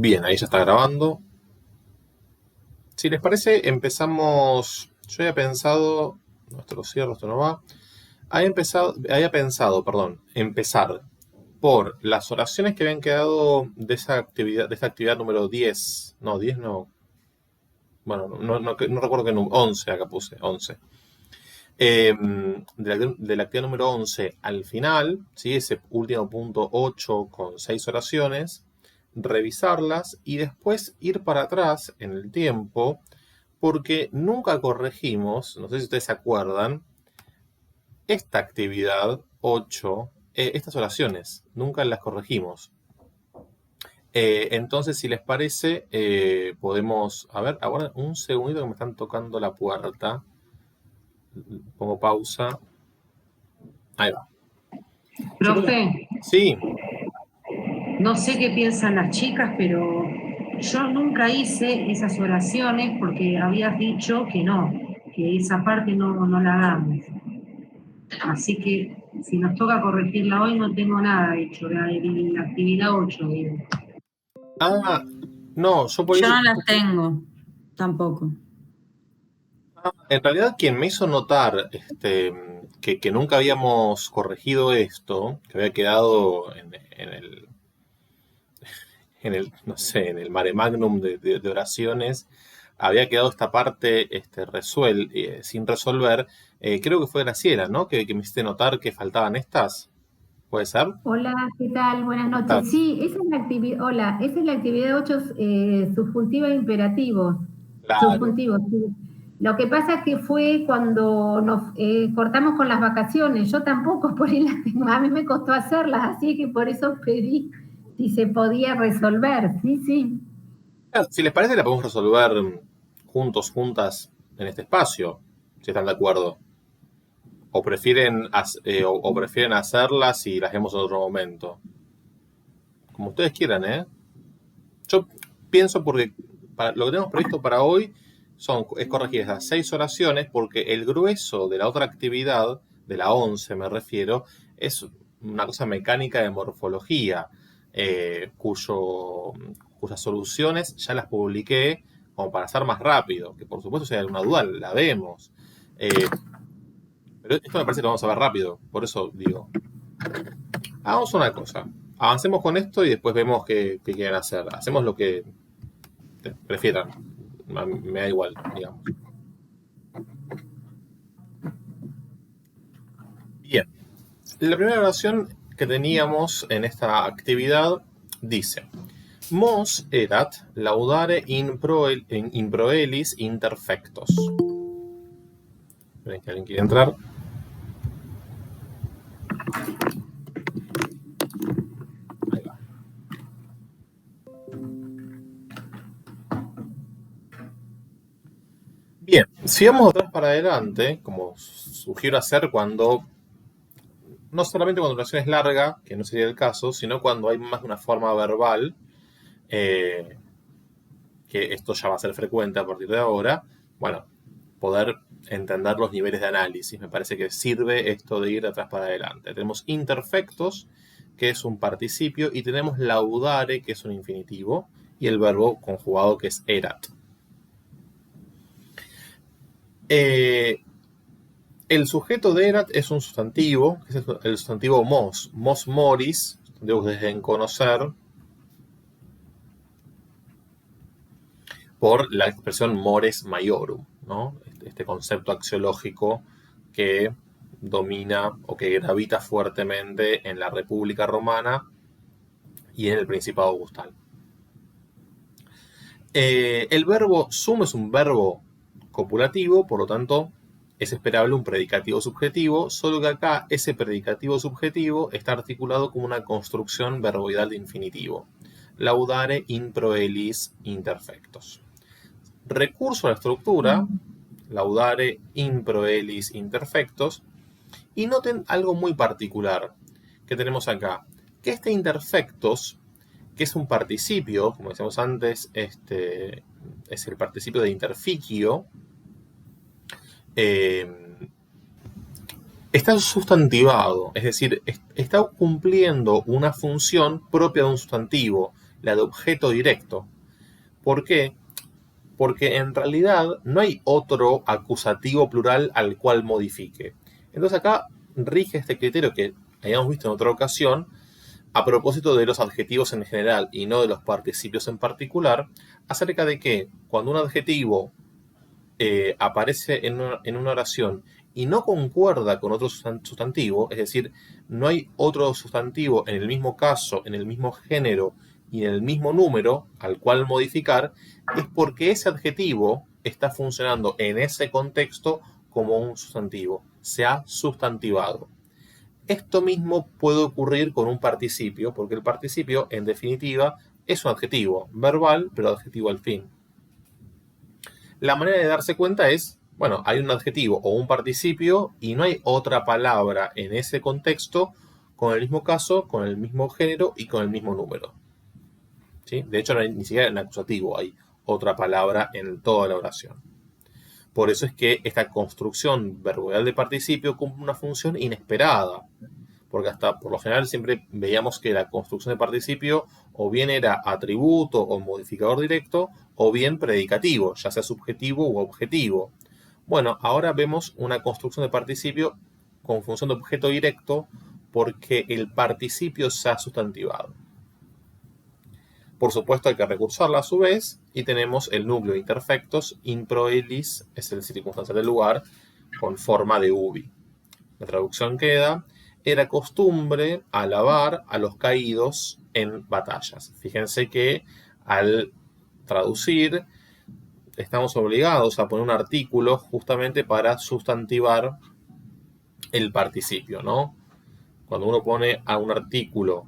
Bien, ahí ya está grabando. Si les parece, empezamos. Yo había pensado. No, esto lo cierro, esto no va. Había pensado, empezar por las oraciones que habían quedado de esta actividad número 10. No, 10 no. Bueno, no recuerdo qué número. 11, acá puse, 11. De la actividad número 11 al final, ¿sí? Ese último punto 8 con 6 oraciones, revisarlas y después ir para atrás en el tiempo, porque nunca corregimos, no sé si ustedes se acuerdan, esta actividad 8, estas oraciones, nunca las corregimos. Entonces, si les parece, podemos, a ver, ahora un segundito que me están tocando la puerta, pongo pausa, ahí va. Yo creo- Profe, Sí. no sé qué piensan las chicas, pero yo nunca hice esas oraciones porque habías dicho que no, que esa parte no la hagamos. Así que si nos toca corregirla hoy, no tengo nada hecho, la actividad 8, digo. Ah, no, yo por Yo eso. no las tengo, tampoco. En realidad, quien me hizo notar que nunca habíamos corregido esto, que había quedado no sé, en el mare magnum de oraciones, había quedado esta parte sin resolver. Creo que fue Graciela, ¿no? Que me hiciste notar que faltaban estas. ¿Puede ser? Hola, ¿qué tal? Buenas Ah, noches. Sí, esa es la actividad, hola, esa es la actividad 8, subjuntiva e imperativos. claro. Subjuntivos, sí. Lo que pasa es que fue cuando nos cortamos con las vacaciones. Yo tampoco por ahí las tengo, a mí me costó hacerlas, así que por eso pedí si se podía resolver. Sí, sí. Claro, si les parece, la podemos resolver juntos, juntas, en este espacio, si están de acuerdo. O prefieren hacerlas y las vemos en otro momento. Como ustedes quieran, ¿eh? Yo pienso porque lo que tenemos previsto para hoy es corregir esas 6 oraciones porque el grueso de la otra actividad, de la 11 me refiero, es una cosa mecánica de morfología, cuyas soluciones ya las publiqué como para ser más rápido, que por supuesto si hay alguna duda la vemos. Pero esto me parece que lo vamos a ver rápido, por eso digo, hagamos una cosa. Avancemos con esto y después vemos qué quieren hacer. Hacemos lo que prefieran. Me da igual, digamos. Bien. La primera oración que teníamos en esta actividad dice: Mos erat laudare in proelis interfectos. ¿Ven que alguien quiere entrar? Ahí va. Bien, si vamos de atrás para adelante, como sugiero hacer cuando, no solamente cuando la oración es larga, que no sería el caso, sino cuando hay más de una forma verbal, eh, que esto ya va a ser frecuente a partir de ahora, bueno, poder entender los niveles de análisis. Me parece que sirve esto de ir de atrás para adelante. Tenemos interfectos, que es un participio, y tenemos laudare, que es un infinitivo, y el verbo conjugado, que es erat. El sujeto de erat es un sustantivo, que es el sustantivo mos moris, sustantivo que ustedes deben conocer por la expresión mores maiorum, ¿no? Este concepto axiológico que domina o que gravita fuertemente en la República Romana y en el Principado Gustal. El verbo sum es un verbo copulativo, por lo tanto es esperable un predicativo subjetivo, solo que acá ese predicativo subjetivo está articulado como una construcción verboidal de infinitivo. Laudare in proelis interfectos. Recurso a la estructura, laudare in proelis interfectos, y noten algo muy particular que tenemos acá, que este interfectos, que es un participio, como decíamos antes, es el participio de interficio, está sustantivado, es decir, está cumpliendo una función propia de un sustantivo, la de objeto directo. ¿Por qué? Porque en realidad no hay otro acusativo plural al cual modifique. Entonces acá rige este criterio que habíamos visto en otra ocasión, a propósito de los adjetivos en general y no de los participios en particular, acerca de que cuando un adjetivo aparece en una oración y no concuerda con otro sustantivo, es decir, no hay otro sustantivo en el mismo caso, en el mismo género y en el mismo número al cual modificar, es porque ese adjetivo está funcionando en ese contexto como un sustantivo, se ha sustantivado. Esto mismo puede ocurrir con un participio, porque el participio, en definitiva, es un adjetivo verbal, pero adjetivo al fin. La manera de darse cuenta es, bueno, hay un adjetivo o un participio y no hay otra palabra en ese contexto con el mismo caso, con el mismo género y con el mismo número. ¿Sí? De hecho, no hay ni siquiera en acusativo, hay otra palabra en toda la oración. Por eso es que esta construcción verbal de participio cumple una función inesperada, porque hasta por lo general siempre veíamos que la construcción de participio o bien era atributo o modificador directo o bien predicativo, ya sea subjetivo u objetivo. Bueno, ahora vemos una construcción de participio con función de objeto directo porque el participio se ha sustantivado. Por supuesto hay que recursarla a su vez y tenemos el núcleo de interfectos, in proelis es el circunstancial del lugar con forma de ubi. La traducción queda: era costumbre alabar a los caídos en batallas. Fíjense que al traducir estamos obligados a poner un artículo justamente para sustantivar el participio, ¿no? Cuando uno pone a un artículo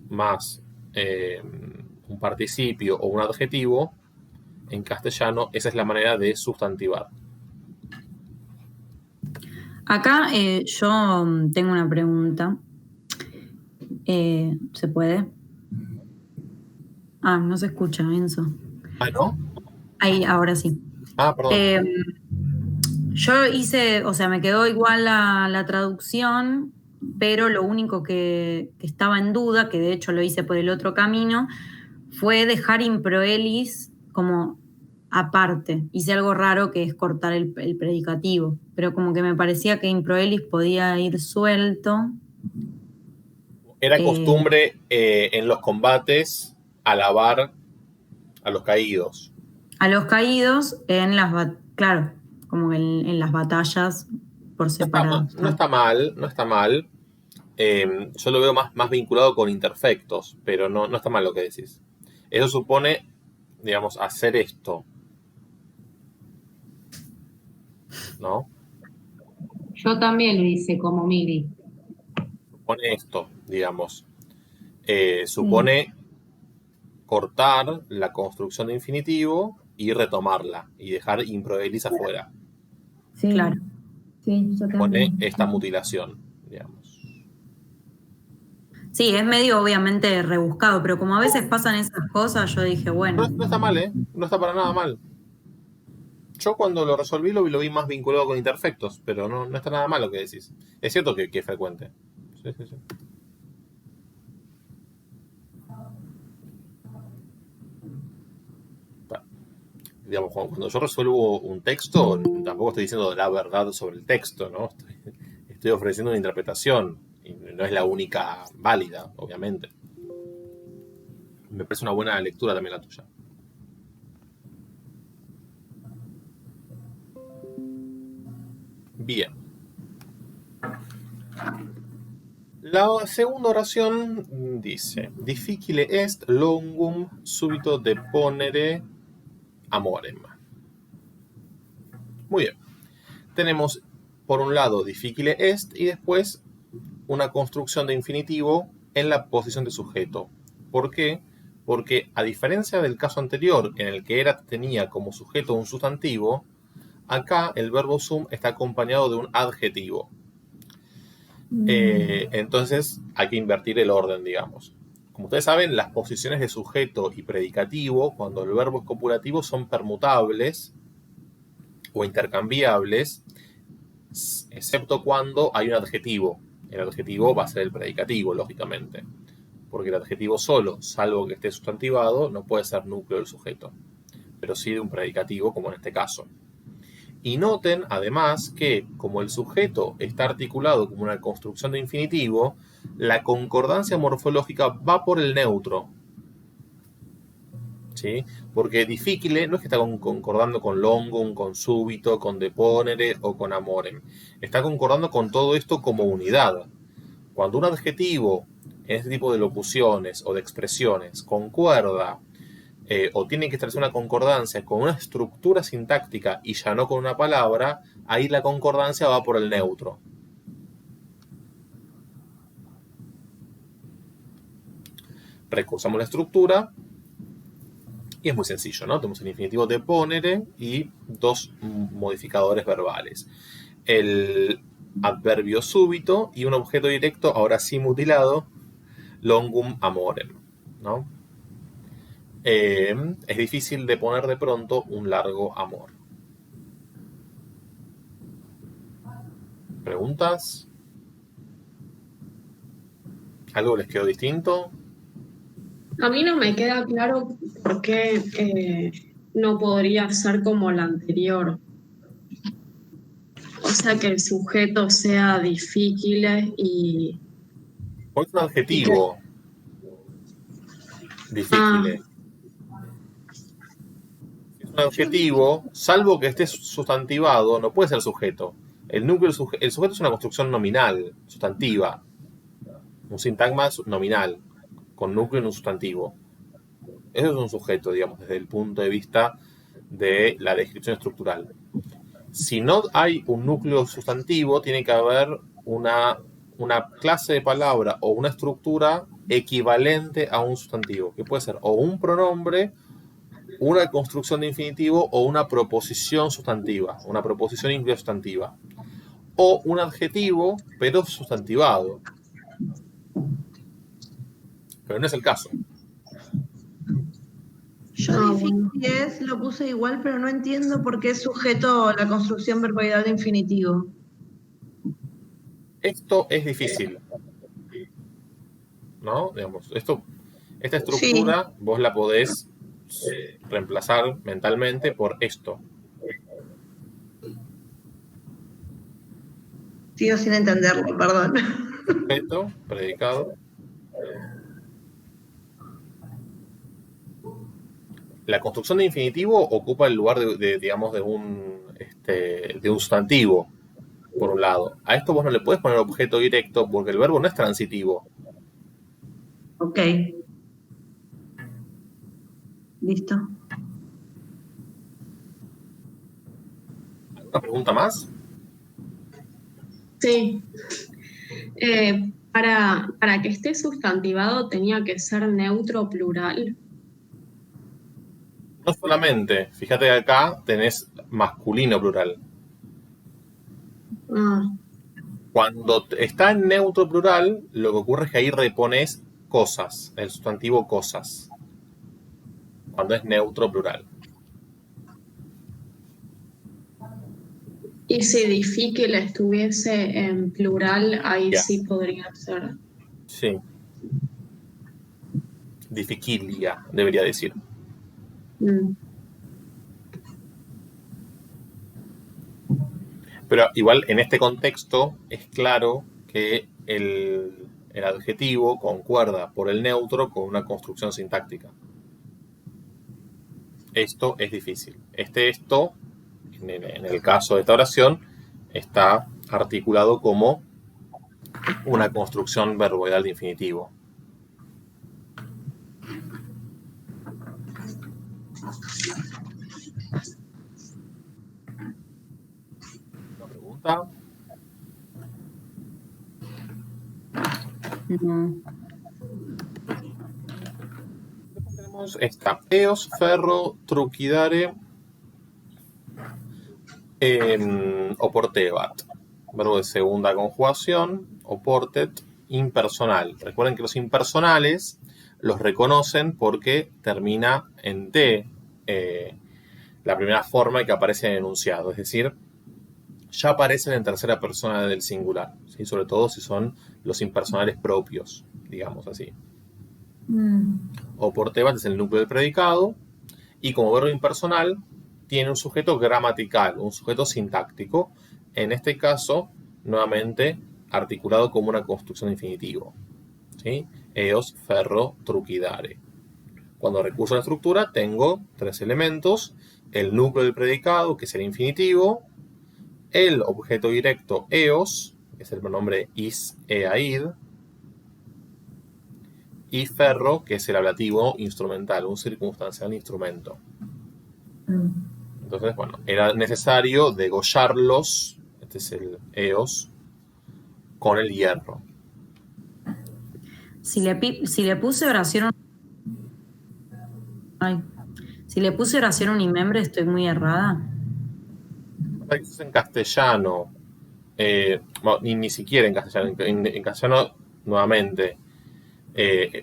más un participio o un adjetivo, en castellano esa es la manera de sustantivar. Acá yo tengo una pregunta. ¿Se puede? Ah, no se escucha, Enzo. Ah, ¿no? Ahí, ahora sí. Ah, perdón. Yo hice, o sea, me quedó igual la traducción, pero lo único que estaba en duda, que de hecho lo hice por el otro camino, fue dejar improelis como aparte. Hice algo raro que es cortar el predicativo, pero como que me parecía que improelis podía ir suelto. Era costumbre en los combates alabar a los caídos. A los caídos claro, como que en las batallas por separado. No está mal. Yo lo veo más vinculado con interfectos, pero no está mal lo que decís. Eso supone, digamos, hacer esto, ¿no? Yo también lo hice como Miri. Supone esto, digamos. Supone cortar la construcción de infinitivo y retomarla y dejar improelis afuera. Sí, Claro. Sí, yo Supone también. esta mutilación, digamos. Sí, es medio obviamente rebuscado, pero como a veces pasan esas cosas, yo dije, bueno. No está mal, ¿eh? No está para nada mal. Yo cuando lo resolví lo vi más vinculado con interfectos, pero no está nada mal lo que decís. Es cierto que es frecuente. Sí. Digamos, cuando yo resuelvo un texto, tampoco estoy diciendo la verdad sobre el texto, ¿no? Estoy ofreciendo una interpretación y no es la única válida, obviamente. Me parece una buena lectura también la tuya. Bien. La segunda oración dice: difficile est longum subito deponere amorem. Muy bien. Tenemos por un lado difficile est y después una construcción de infinitivo en la posición de sujeto. ¿Por qué? Porque a diferencia del caso anterior en el que erat tenía como sujeto un sustantivo, acá el verbo sum está acompañado de un adjetivo. Entonces hay que invertir el orden, digamos. Como ustedes saben, las posiciones de sujeto y predicativo, cuando el verbo es copulativo, son permutables o intercambiables, excepto cuando hay un adjetivo. El adjetivo va a ser el predicativo, lógicamente. porque el adjetivo solo, salvo que esté sustantivado, no puede ser núcleo del sujeto, pero sí de un predicativo, como en este caso. Y noten, además, que como el sujeto está articulado como una construcción de infinitivo, la concordancia morfológica va por el neutro. ¿Sí? Porque difficile no es que está concordando con longum, con súbito, con deponere o con amorem. Está concordando con todo esto como unidad. Cuando un adjetivo en este tipo de locuciones o de expresiones concuerda o tiene que establecer una concordancia con una estructura sintáctica y ya no con una palabra, ahí la concordancia va por el neutro. Recursamos la estructura y es muy sencillo, ¿no? Tenemos el infinitivo deponere y dos modificadores verbales. El adverbio súbito y un objeto directo, ahora sí mutilado, longum amorem, ¿no? Es difícil de poner de pronto un largo amor. ¿Preguntas? ¿Algo les quedó distinto? A mí no me queda claro por qué no podría ser como la anterior. O sea, que el sujeto sea difficile y... ¿Cuál es un adjetivo? Difficile. Si es un adjetivo, salvo que esté sustantivado, no puede ser sujeto. El sujeto es una construcción nominal, sustantiva. Un sintagma nominal, con núcleo en un sustantivo. Eso es un sujeto, digamos, desde el punto de vista de la descripción estructural. Si no hay un núcleo sustantivo, tiene que haber una clase de palabra o una estructura equivalente a un sustantivo, que puede ser o un pronombre, una construcción de infinitivo o una proposición sustantiva, una proposición inglesa sustantiva, o un adjetivo, pero sustantivado. Pero no es el caso. Yo difícil lo puse igual, pero no entiendo por qué es sujeto la construcción verboidal de infinitivo. Esto es difícil, ¿no? Digamos, esta estructura sí, vos la podés reemplazar mentalmente por esto. Sigo sin entenderlo, perdón. Sujeto, predicado. La construcción de infinitivo ocupa el lugar digamos, de un sustantivo, por un lado. A esto vos no le podés poner objeto directo porque el verbo no es transitivo. Ok. Listo. ¿Alguna pregunta más? Sí. Para que esté sustantivado tenía que ser neutro plural. No solamente, fíjate que acá tenés masculino plural. Cuando está en neutro plural, lo que ocurre es que ahí repones cosas, el sustantivo cosas. Cuando es neutro plural. Y si difficile estuviese en plural, ahí sí podría ser. Sí. Difficilia, debería decir. Pero igual en este contexto es claro que el adjetivo concuerda por el neutro con una construcción sintáctica. Esto es difícil. Esto, en el caso de esta oración, está articulado como una construcción verboidal de infinitivo. ¿Una pregunta? No. Después tenemos esta. Eos, ferro, trucidare, oportebat. Verbo de segunda conjugación, oportet, impersonal. Recuerden que los impersonales los reconocen porque termina en T, la primera forma que aparece en el enunciado. Es decir, ya aparecen en tercera persona del singular, ¿sí? Sobre todo si son los impersonales propios, digamos así. O por Tebas es el núcleo del predicado. Y como verbo impersonal, tiene un sujeto gramatical, un sujeto sintáctico. En este caso, nuevamente, articulado como una construcción de infinitivo. ¿Sí? Eos, ferro, trucidare. Cuando recurso a la estructura, tengo 3 elementos. El núcleo del predicado, que es el infinitivo. El objeto directo, eos, que es el pronombre is, eaid. Y ferro, que es el ablativo instrumental, un circunstancial instrumento. Entonces, bueno, era necesario degollarlos, este es el eos, con el hierro. Si le puse oración... Ay. Si le puse oración unimembre, estoy muy errada. En castellano, bueno, ni siquiera en castellano, en castellano, nuevamente,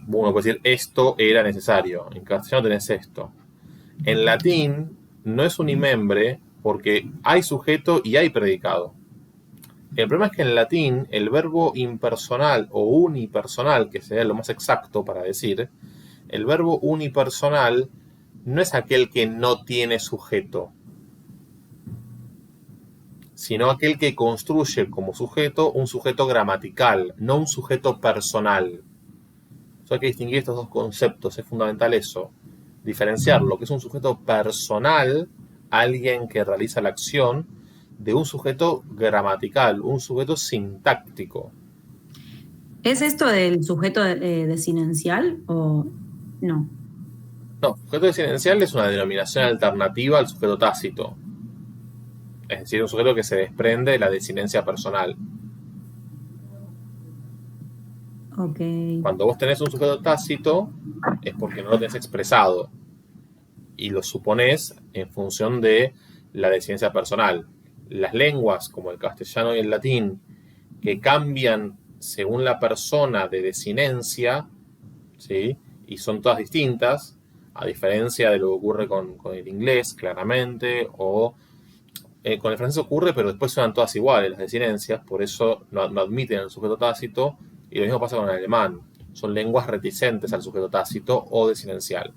uno puede decir esto era necesario. En castellano tenés esto. En latín no es unimembre porque hay sujeto y hay predicado. El problema es que en latín el verbo impersonal o unipersonal, que sería lo más exacto para decir, el verbo unipersonal no es aquel que no tiene sujeto, sino aquel que construye como sujeto un sujeto gramatical, no un sujeto personal. Entonces hay que distinguir estos dos conceptos, es fundamental eso, diferenciar lo que es un sujeto personal, alguien que realiza la acción, de un sujeto gramatical, un sujeto sintáctico. ¿Es esto del sujeto desinencial o no? No, sujeto desinencial es una denominación alternativa al sujeto tácito. Es decir, un sujeto que se desprende de la desinencia personal. Okay. Cuando vos tenés un sujeto tácito, es porque no lo tenés expresado. Y lo suponés en función de la desinencia personal. Las lenguas, como el castellano y el latín, que cambian según la persona de desinencia, ¿sí? Y son todas distintas, a diferencia de lo que ocurre con el inglés, claramente, o con el francés ocurre, pero después son todas iguales las desinencias, por eso no admiten el sujeto tácito, y lo mismo pasa con el alemán. Son lenguas reticentes al sujeto tácito o desinencial.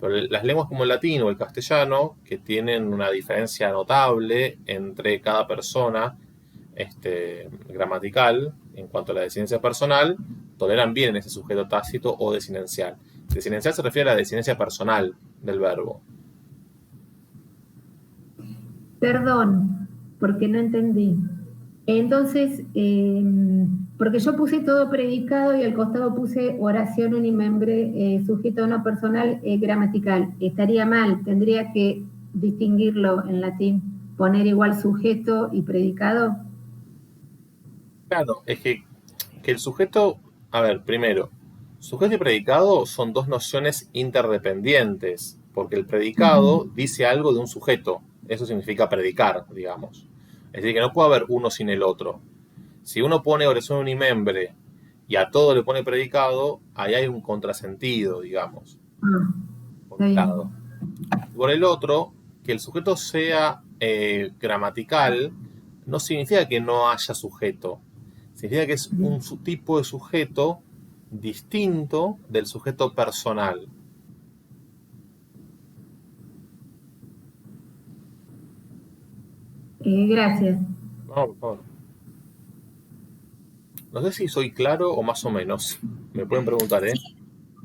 Pero las lenguas como el latín o el castellano, que tienen una diferencia notable entre cada persona gramatical en cuanto a la desinencia personal, toleran bien ese sujeto tácito o desinencial. Desinencial se refiere a la desinencia personal del verbo. Perdón, porque no entendí. Entonces, porque yo puse todo predicado y al costado puse oración unimembre, sujeto no personal, gramatical. Estaría mal, tendría que distinguirlo en latín, poner igual sujeto y predicado. Claro, es que el sujeto, a ver, primero, sujeto y predicado son dos nociones interdependientes, porque el predicado dice algo de un sujeto, eso significa predicar, digamos. Es decir, que no puede haber uno sin el otro. Si uno pone oración unimembre y a todo le pone predicado, ahí hay un contrasentido, digamos. Por un lado. Por el otro, que el sujeto sea gramatical no significa que no haya sujeto. Significa que es un tipo de sujeto distinto del sujeto personal. Gracias. No, por favor. No sé si soy claro o más o menos. Me pueden preguntar, ¿eh?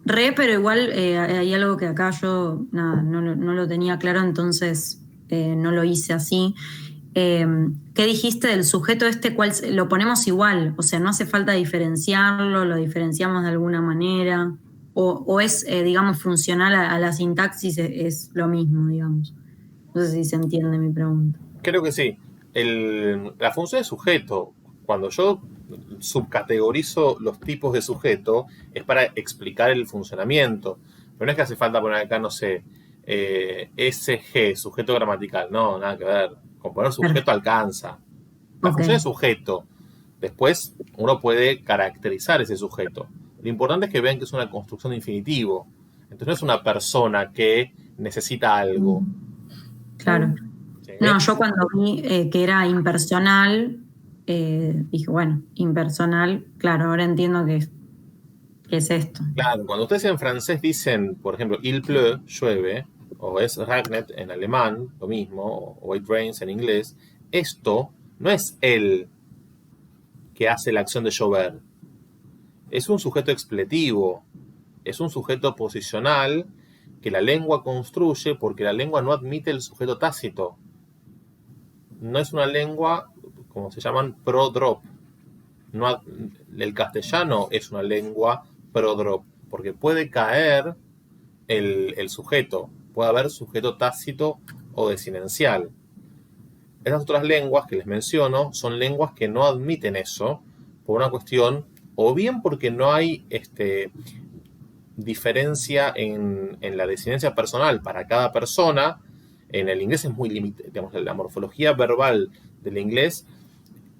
Pero igual hay algo que acá yo no lo tenía claro, entonces no lo hice así. ¿Qué dijiste del sujeto cuál lo ponemos igual? O sea, no hace falta diferenciarlo, lo diferenciamos de alguna manera, o es, digamos, funcional a la sintaxis, es lo mismo, digamos. No sé si se entiende mi pregunta. Creo que sí. La función de sujeto, cuando yo subcategorizo los tipos de sujeto, es para explicar el funcionamiento. Pero no es que hace falta poner acá, no sé, SG, sujeto gramatical. No, nada que ver. Con poner sujeto alcanza. La función de sujeto. Después uno puede caracterizar ese sujeto. Lo importante es que vean que es una construcción de infinitivo. Entonces no es una persona que necesita algo. Claro. ¿Sí? No, yo cuando vi que era impersonal, dije, bueno, impersonal, claro, ahora entiendo que que es esto. Claro, cuando ustedes en francés dicen, por ejemplo, il pleut, llueve, o es regnet en alemán, lo mismo, o it rains en inglés, esto no es el que hace la acción de llover. Es un sujeto expletivo, es un sujeto posicional que la lengua construye porque la lengua no admite el sujeto tácito. No es una lengua, como se llaman, pro-drop. No, el castellano es una lengua pro-drop, porque puede caer el sujeto, puede haber sujeto tácito o desinencial. Esas otras lenguas que les menciono son lenguas que no admiten eso por una cuestión, o bien porque no hay diferencia en la desinencia personal para cada persona. En el inglés es muy limitado, digamos, la morfología verbal del inglés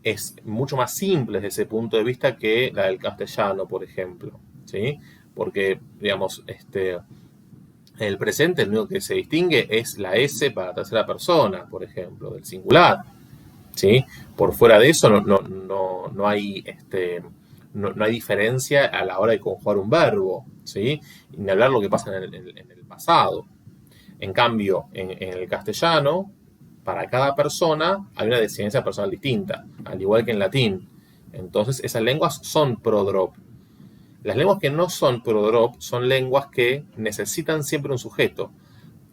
es mucho más simple desde ese punto de vista que la del castellano, por ejemplo, ¿sí? Porque, digamos, en el presente lo único que se distingue es la S para la tercera persona, por ejemplo, del singular, ¿sí? Por fuera de eso no hay no hay diferencia a la hora de conjugar un verbo, ¿sí? Y ni hablar lo que pasa en el pasado. En cambio, en el castellano, para cada persona hay una desinencia personal distinta, al igual que en latín. Entonces, esas lenguas son pro-drop. Las lenguas que no son pro-drop son lenguas que necesitan siempre un sujeto.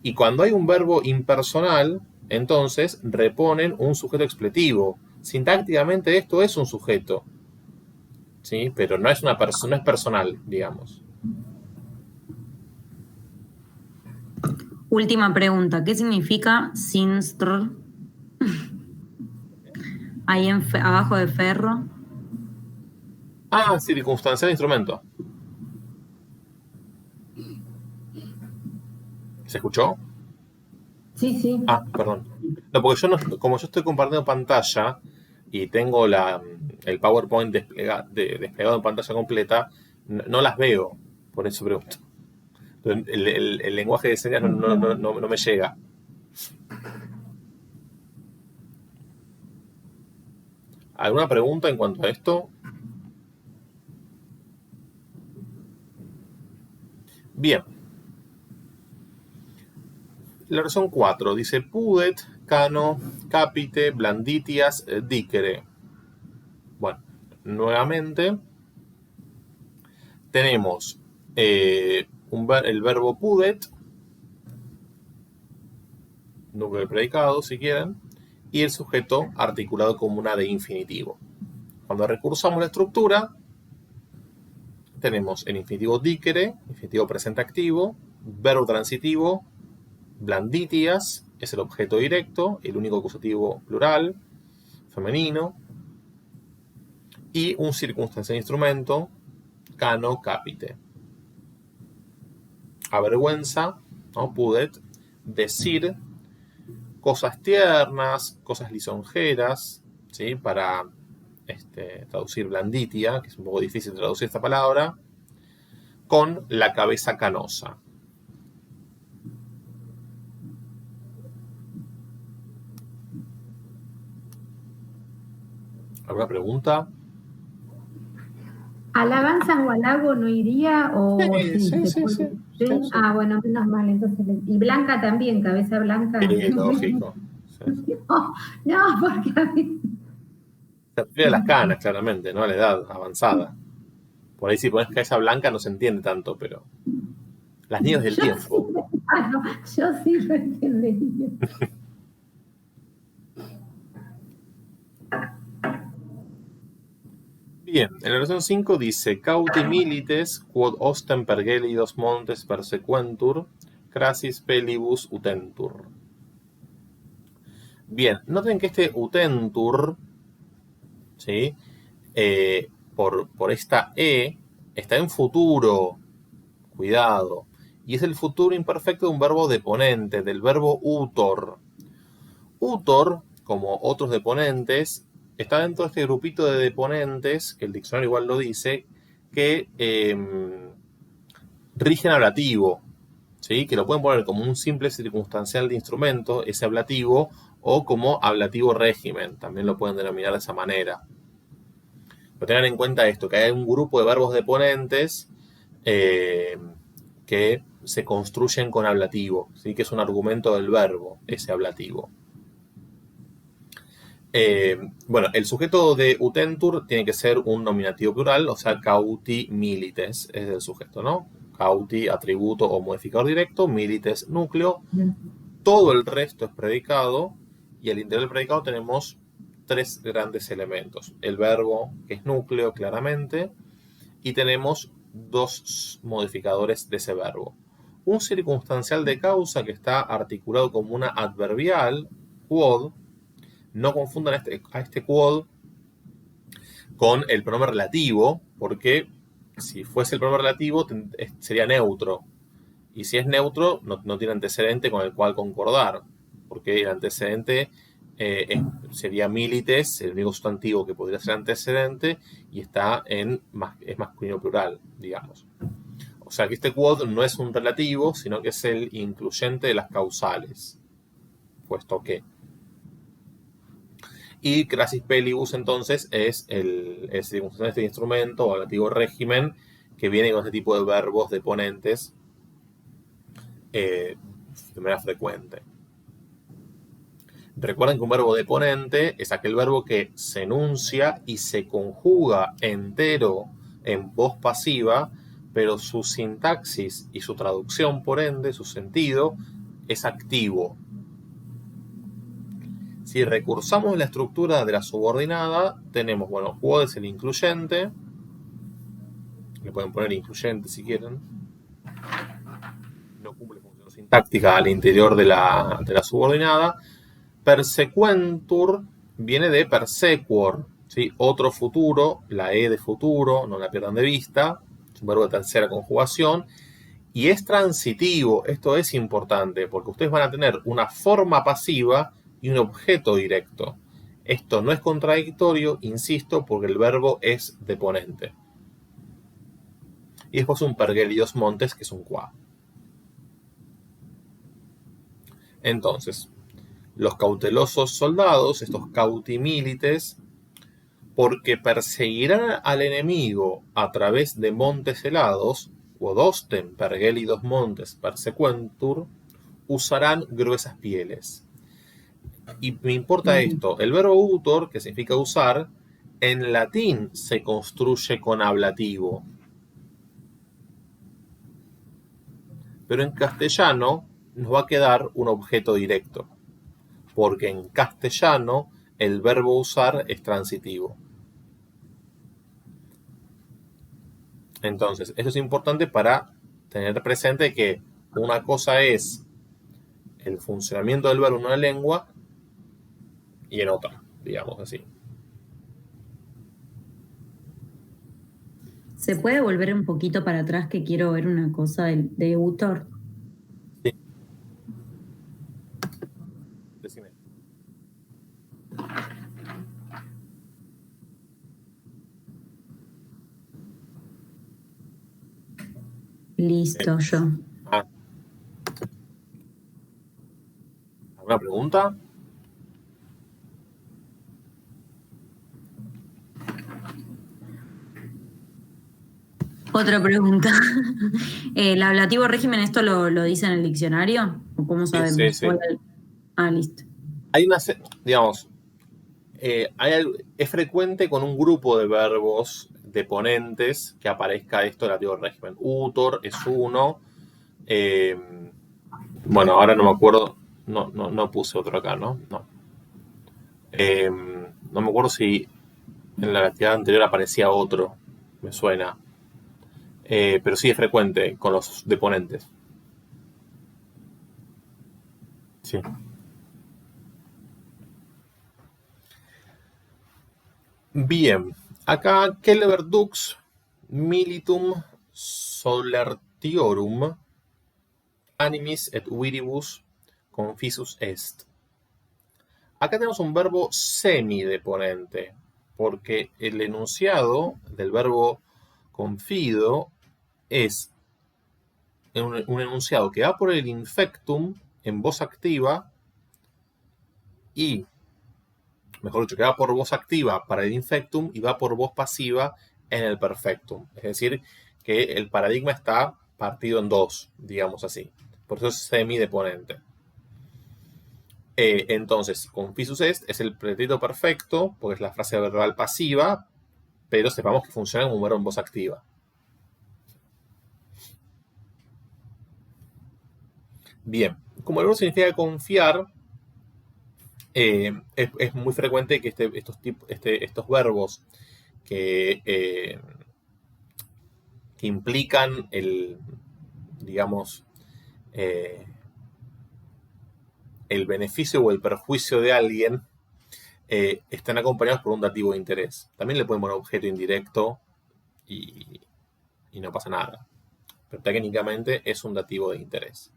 Y cuando hay un verbo impersonal, entonces reponen un sujeto expletivo. Sintácticamente esto es un sujeto, ¿sí? Pero no es una persona, no es personal, digamos. Última pregunta, ¿qué significa sinstr? Ahí abajo de ferro. Ah, circunstancial de instrumento. ¿Se escuchó? Sí, sí. Ah, perdón. No, porque como yo estoy compartiendo pantalla y tengo el PowerPoint desplegado en pantalla completa, no las veo, por eso pregunto. El lenguaje de señas no me llega. ¿Alguna pregunta en cuanto a esto? Bien. La oración 4 dice pudet, cano, capite, blanditias, dicere. Bueno, nuevamente tenemos el verbo pudet, núcleo del predicado, si quieren, y el sujeto articulado como una de infinitivo. Cuando recursamos la estructura, tenemos el infinitivo dicere, infinitivo presente activo, verbo transitivo, blanditias, es el objeto directo, el único acusativo plural, femenino, y un circunstancial instrumento, cano, capite. Avergüenza, ¿no? Pudet, decir cosas tiernas, cosas lisonjeras, ¿sí? Para traducir blanditia, que es un poco difícil traducir esta palabra, con la cabeza canosa. ¿Alguna pregunta? ¿Alabanzas o halago no iría? O Sí. Ah, bueno, menos mal, entonces. Y Blanca también, cabeza blanca. Sí, lógico. Sí. No, porque a mí... Se refiere a las canas, claramente, ¿no? A la edad avanzada. Por ahí si pones cabeza blanca no se entiende tanto, pero... Las niñas del tiempo. No, yo sí lo entendería. Bien, en la oración 5 dice cauti milites quod ostem pergelidos montes persequentur crasis pelibus utentur. Bien, noten que este utentur, ¿sí? Por esta E está en futuro, cuidado, y es el futuro imperfecto de un verbo deponente, del verbo utor. Utor, como otros deponentes, está dentro de este grupito de deponentes, que el diccionario igual lo dice, que rigen ablativo, ¿sí? Que lo pueden poner como un simple circunstancial de instrumento, ese ablativo, o como ablativo régimen, también lo pueden denominar de esa manera. Pero tengan en cuenta esto, que hay un grupo de verbos deponentes que se construyen con ablativo, ¿sí? Que es un argumento del verbo, ese ablativo. Bueno, el sujeto de utentur tiene que ser un nominativo plural, o sea, cauti milites es el sujeto, ¿no? Cauti, atributo o modificador directo, milites, núcleo. Todo el resto es predicado y al interior del predicado tenemos tres grandes elementos. El verbo, que es núcleo, claramente, y tenemos dos modificadores de ese verbo. Un circunstancial de causa que está articulado como una adverbial, quod. No confundan a este quod con el pronombre relativo, porque si fuese el pronombre relativo sería neutro. Y si es neutro, no tiene antecedente con el cual concordar, porque el antecedente sería milites, el único sustantivo que podría ser antecedente, y es masculino plural, digamos. O sea que este quod no es un relativo, sino que es el incluyente de las causales, puesto que. Y crasis pelibus, entonces, es el circunstancial de este instrumento o relativo régimen que viene con este tipo de verbos deponentes de manera frecuente. Recuerden que un verbo deponente es aquel verbo que se enuncia y se conjuga entero en voz pasiva, pero su sintaxis y su traducción, por ende, su sentido, es activo. Si recursamos la estructura de la subordinada, tenemos, bueno, quod es el incluyente. Le pueden poner incluyente si quieren. No cumple función sintáctica al interior de la subordinada. Persequentur viene de persequor, ¿sí? Otro futuro, la E de futuro, no la pierdan de vista. Es un verbo de tercera conjugación. Y es transitivo. Esto es importante porque ustedes van a tener una forma pasiva y un objeto directo. Esto no es contradictorio, insisto, porque el verbo es deponente. Y después un pergelios montes, que es un qua. Entonces, los cautelosos soldados, estos cautimilites, porque perseguirán al enemigo a través de montes helados, quodostem pergelidos montes persequentur, usarán gruesas pieles. Y me importa esto, el verbo utor, que significa usar, en latín se construye con ablativo. Pero en castellano nos va a quedar un objeto directo, porque en castellano el verbo usar es transitivo. Entonces, eso es importante para tener presente que una cosa es el funcionamiento del verbo en una lengua y en otra, digamos así. ¿Se puede volver un poquito para atrás que quiero ver una cosa de Utor? Sí. Decime. Listo, yo. ¿Alguna pregunta? Otra pregunta. ¿El ablativo régimen esto lo dice en el diccionario? ¿O cómo sabemos? Sí. Listo. Hay una, digamos, es frecuente con un grupo de verbos deponentes que aparezca esto relativo al régimen. Utor es uno. Bueno, ahora no me acuerdo. No puse otro acá, ¿no? No. No me acuerdo si en la actividad anterior aparecía otro. Me suena. Pero sí es frecuente con los deponentes. Sí. Bien, acá Celeber dux militum solertiorum animis et viribus confisus est. Acá tenemos un verbo semideponente, porque el enunciado del verbo confido es un enunciado que va por el infectum en voz activa y, mejor dicho, que va por voz activa para el infectum y va por voz pasiva en el perfectum. Es decir, que el paradigma está partido en dos, digamos así. Por eso es semideponente. Entonces, confisus est es el pretérito perfecto, porque es la frase verbal pasiva, pero sepamos que funciona como un verbo en voz activa. Bien, como el verbo significa confiar, es muy frecuente que estos verbos que implican digamos, el beneficio o el perjuicio de alguien, están acompañados por un dativo de interés. También le pueden poner objeto indirecto y no pasa nada. Pero técnicamente es un dativo de interés.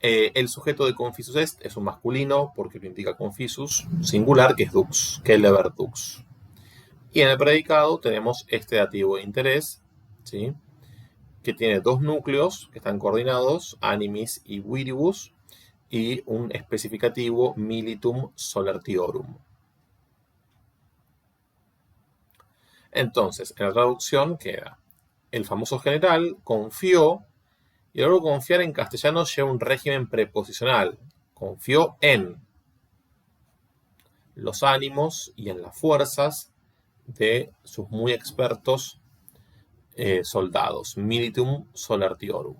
El sujeto de confisus est es un masculino porque lo indica confisus, singular, que es dux, que es lever dux. Y en el predicado tenemos este dativo de interés, ¿sí? Que tiene dos núcleos que están coordinados, animis y viribus, y un especificativo militum solertiorum. Entonces, en la traducción queda el famoso general confió, y el verbo confiar en castellano lleva un régimen preposicional. Confió en los ánimos y en las fuerzas de sus muy expertos soldados. Militum solertiorum.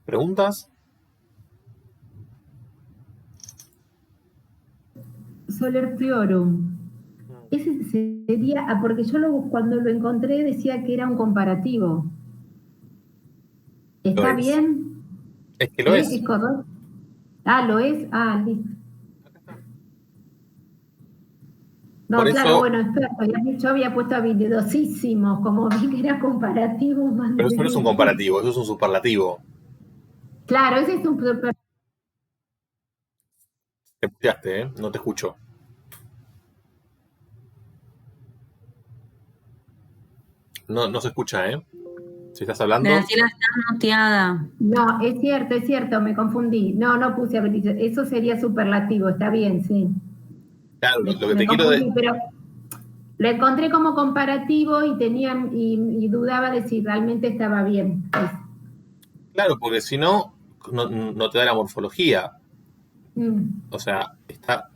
¿Preguntas? Solertiorum. Ese sería, porque yo cuando lo encontré decía que era un comparativo. ¿Está bien? Es que lo es. ¿Es correcto? Ah, ¿lo es? Ah, listo. No, Por claro, eso, bueno, experto. Yo había puesto habilidosísimos, como vi que era comparativo. Pero eso no es un comparativo, eso es un superlativo. Claro, ese es un superlativo. Te puteaste, ¿eh? No te escucho. No se escucha, ¿eh? Si estás hablando. Graciela está muteada. No, es cierto, me confundí. No puse habilidoso. Eso sería superlativo, está bien, sí. Claro, lo que te quiero decir. Pero lo encontré como comparativo y dudaba de si realmente estaba bien. Claro, porque si no te da la morfología. O sea,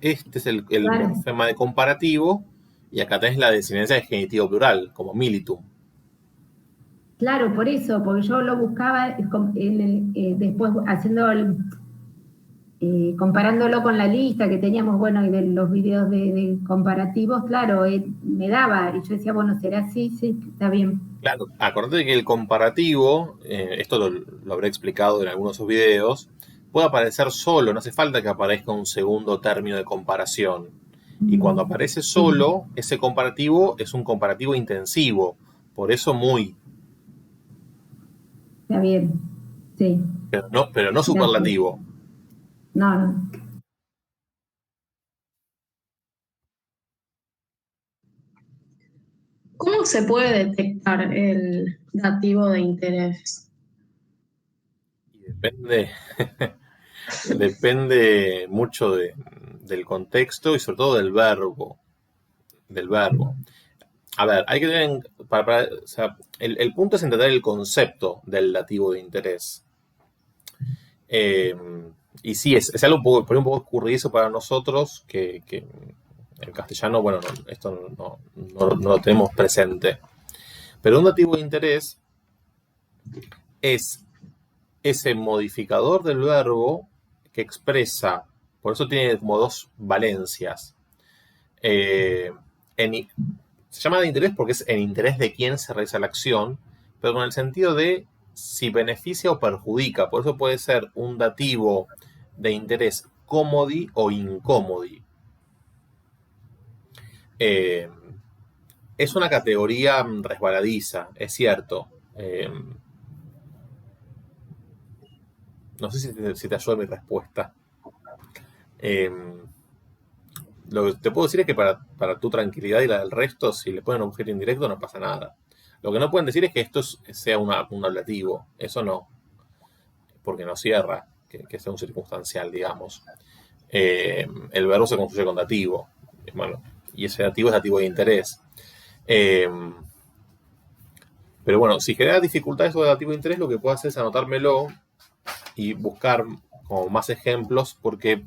este es el Claro. morfema de comparativo y acá tenés la desinencia de genitivo plural, como militum. Claro, por eso, porque yo lo buscaba después haciendo comparándolo con la lista que teníamos, bueno, y de los videos de comparativos, claro, me daba, y yo decía, bueno, ¿será así? Sí, está bien. Claro, acordate que el comparativo, esto lo habré explicado en algunos de esos videos, puede aparecer solo, no hace falta que aparezca un segundo término de comparación. Y cuando aparece solo, ese comparativo es un comparativo intensivo, por eso muy. Está bien, sí. Pero no superlativo. No. ¿Cómo se puede detectar el dativo de interés? Depende mucho del contexto y sobre todo del verbo. A ver, hay que tener o sea, el punto es entender el concepto del dativo de interés. Y sí, es algo un poco escurridizo para nosotros que en castellano, bueno, esto no lo tenemos presente. Pero un dativo de interés es ese modificador del verbo que expresa, por eso tiene como dos valencias. Se llama de interés porque es en interés de quién se realiza la acción, pero con el sentido de si beneficia o perjudica. Por eso puede ser un dativo de interés comodi o incomodi. Es una categoría resbaladiza, es cierto. No sé si te ayuda mi respuesta. Lo que te puedo decir es que para tu tranquilidad y la del resto, si le ponen objeto indirecto no pasa nada. Lo que no pueden decir es que esto sea un ablativo. Eso no. Porque no cierra que sea un circunstancial, digamos. El verbo se construye con dativo. Bueno, y ese dativo es dativo de interés. Pero bueno, si genera dificultades sobre dativo de interés, lo que puedo hacer es anotármelo y buscar como más ejemplos, porque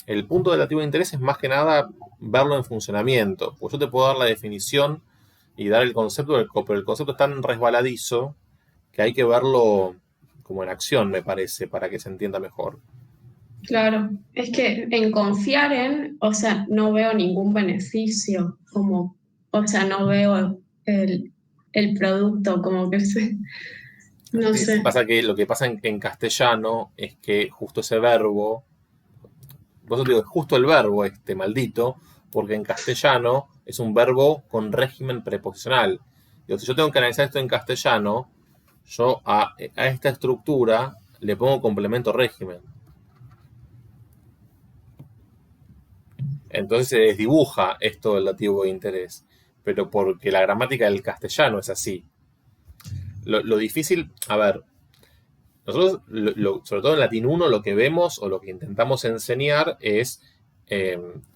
el punto del dativo de interés es más que nada verlo en funcionamiento. Pues yo te puedo dar la definición y dar el concepto, pero el concepto es tan resbaladizo que hay que verlo como en acción, me parece, para que se entienda mejor. Claro, es que en confiar en, o sea, no veo ningún beneficio, como, o sea, no veo el producto, como que no sé. Pasa que lo que pasa en castellano es que justo ese verbo, por eso digo, es justo el verbo este maldito, porque en castellano es un verbo con régimen preposicional. Digo, si yo tengo que analizar esto en castellano, yo a esta estructura le pongo complemento régimen. Entonces se desdibuja esto del dativo de interés, pero porque la gramática del castellano es así. Lo difícil, a ver, nosotros, sobre todo en Latín 1, lo que vemos o lo que intentamos enseñar es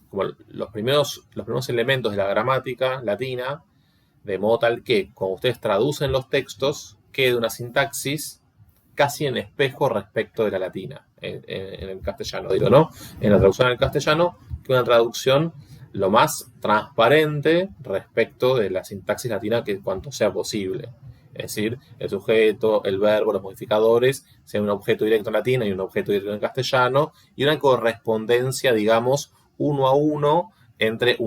como los primeros elementos de la gramática latina, de modo tal que cuando ustedes traducen los textos, quede una sintaxis casi en espejo respecto de la latina, en el castellano, digo, ¿no? En la traducción al castellano, que una traducción lo más transparente respecto de la sintaxis latina que cuanto sea posible. Es decir, el sujeto, el verbo, los modificadores, sea un objeto directo en latín y un objeto directo en castellano, y una correspondencia, digamos, uno a uno entre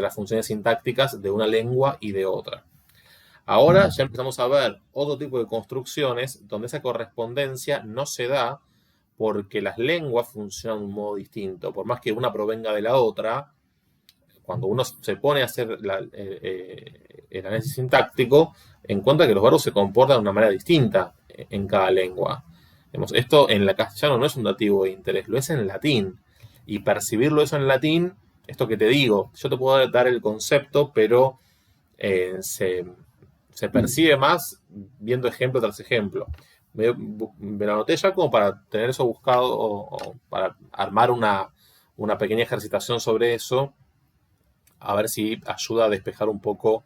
las funciones sintácticas de una lengua y de otra. Ahora ya empezamos a ver otro tipo de construcciones donde esa correspondencia no se da porque las lenguas funcionan de un modo distinto. Por más que una provenga de la otra, cuando uno se pone a hacer el análisis sintáctico, encuentra que los verbos se comportan de una manera distinta en cada lengua. Esto en la castellano no es un dativo de interés, lo es en latín. Y percibirlo eso en latín, esto que te digo, yo te puedo dar el concepto, pero se percibe más viendo ejemplo tras ejemplo. Me lo anoté ya como para tener eso buscado o para armar una pequeña ejercitación sobre eso, a ver si ayuda a despejar un poco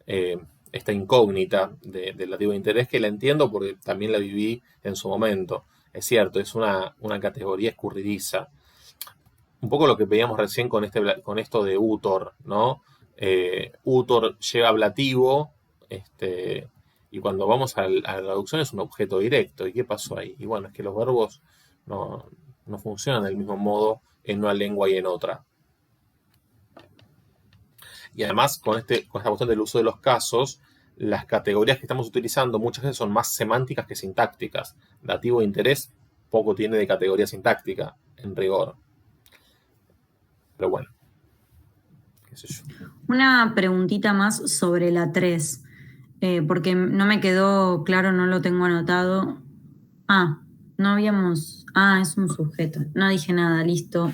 esta incógnita del dativo de interés, que la entiendo porque también la viví en su momento. Es cierto, es una categoría escurridiza. Un poco lo que veíamos recién con esto de utor, ¿no? Utor lleva ablativo, y cuando vamos a la traducción es un objeto directo. ¿Y qué pasó ahí? Y bueno, es que los verbos no funcionan del mismo modo en una lengua y en otra. Y además, con esta cuestión del uso de los casos, las categorías que estamos utilizando muchas veces son más semánticas que sintácticas. Dativo de interés poco tiene de categoría sintáctica, en rigor. Pero bueno, qué sé yo. Una preguntita más sobre la 3, porque no me quedó claro, no lo tengo anotado. No habíamos... es un sujeto. No dije nada, listo.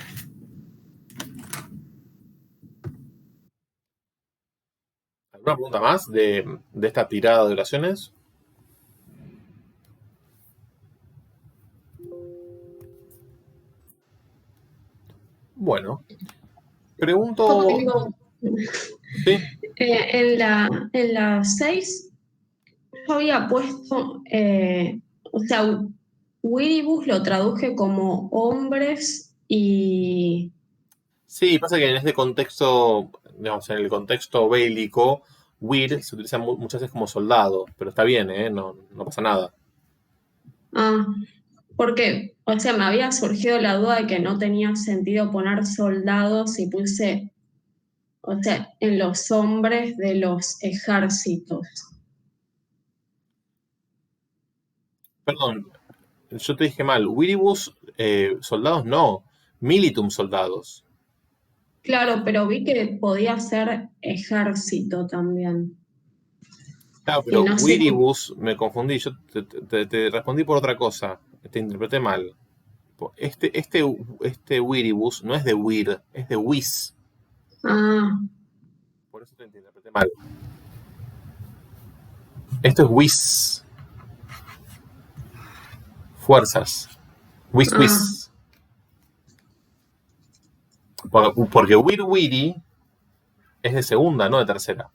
¿Alguna pregunta más de esta tirada de oraciones? Bueno, pregunto... ¿Sí? En la 6 yo había puesto, o sea, Wiribus lo traduje como hombres y... Sí, pasa que en este contexto, digamos, en el contexto bélico, wir se utiliza muchas veces como soldado, pero está bien, no pasa nada. Porque, o sea, me había surgido la duda de que no tenía sentido poner soldados y puse, o sea, en los hombres de los ejércitos. Perdón, yo te dije mal. Wiribus, soldados no. Militum soldados. Claro, pero vi que podía ser ejército también. Claro, pero no sé Wiribus, me confundí. Yo te respondí por otra cosa. Te interpreté mal. Este Wiribus no es de wir, es de wis. Por eso te interpreté mal. Esto es wis. Fuerzas. Wis. Porque wir wiri Es de segunda, no de tercera.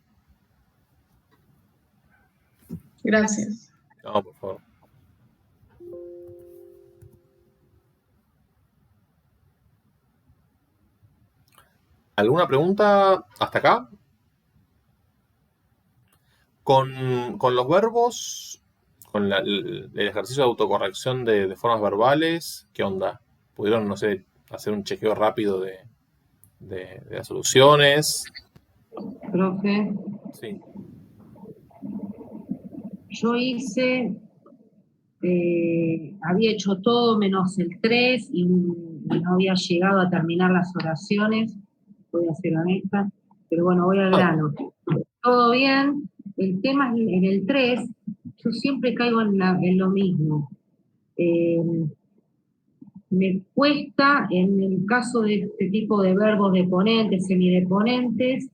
Gracias. No, por favor. ¿Alguna pregunta hasta acá? Con los verbos, con el ejercicio de autocorrección de formas verbales, ¿qué onda? ¿Pudieron, no sé, hacer un chequeo rápido de las soluciones? Profe, Sí. yo hice, había hecho todo menos el 3 y no había llegado a terminar las oraciones, voy a ser honesta, pero bueno, voy al grano. Todo bien, el tema es en el 3, yo siempre caigo en lo mismo. Me cuesta, en el caso de este tipo de verbos deponentes, semideponentes,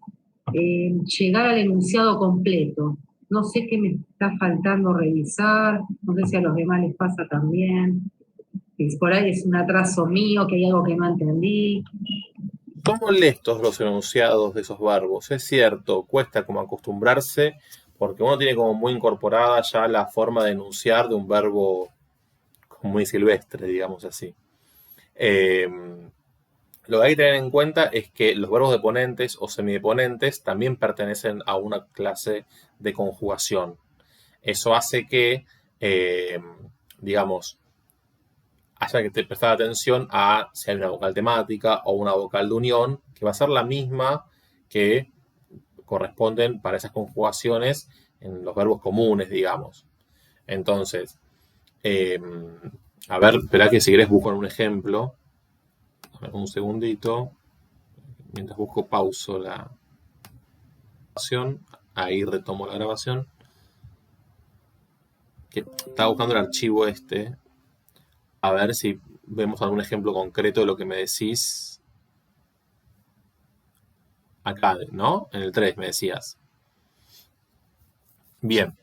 llegar al enunciado completo. No sé qué me está faltando revisar, no sé si a los demás les pasa también, que por ahí es un atraso mío, que hay algo que no entendí. Son molestos los enunciados de esos verbos, es cierto, cuesta como acostumbrarse, porque uno tiene como muy incorporada ya la forma de enunciar de un verbo muy silvestre, digamos así. Lo que hay que tener en cuenta es que los verbos deponentes o semideponentes también pertenecen a una clase de conjugación. Eso hace que, digamos, haya que prestar atención a si hay una vocal temática o una vocal de unión, que va a ser la misma que corresponden para esas conjugaciones en los verbos comunes, digamos. Entonces, a ver, espera que si querés busco un ejemplo. Un segundito. Mientras busco, pauso la grabación. Ahí retomo la grabación. Que estaba buscando el archivo este. A ver si vemos algún ejemplo concreto de lo que me decís. Acá, ¿no? En el 3 me decías. Bien.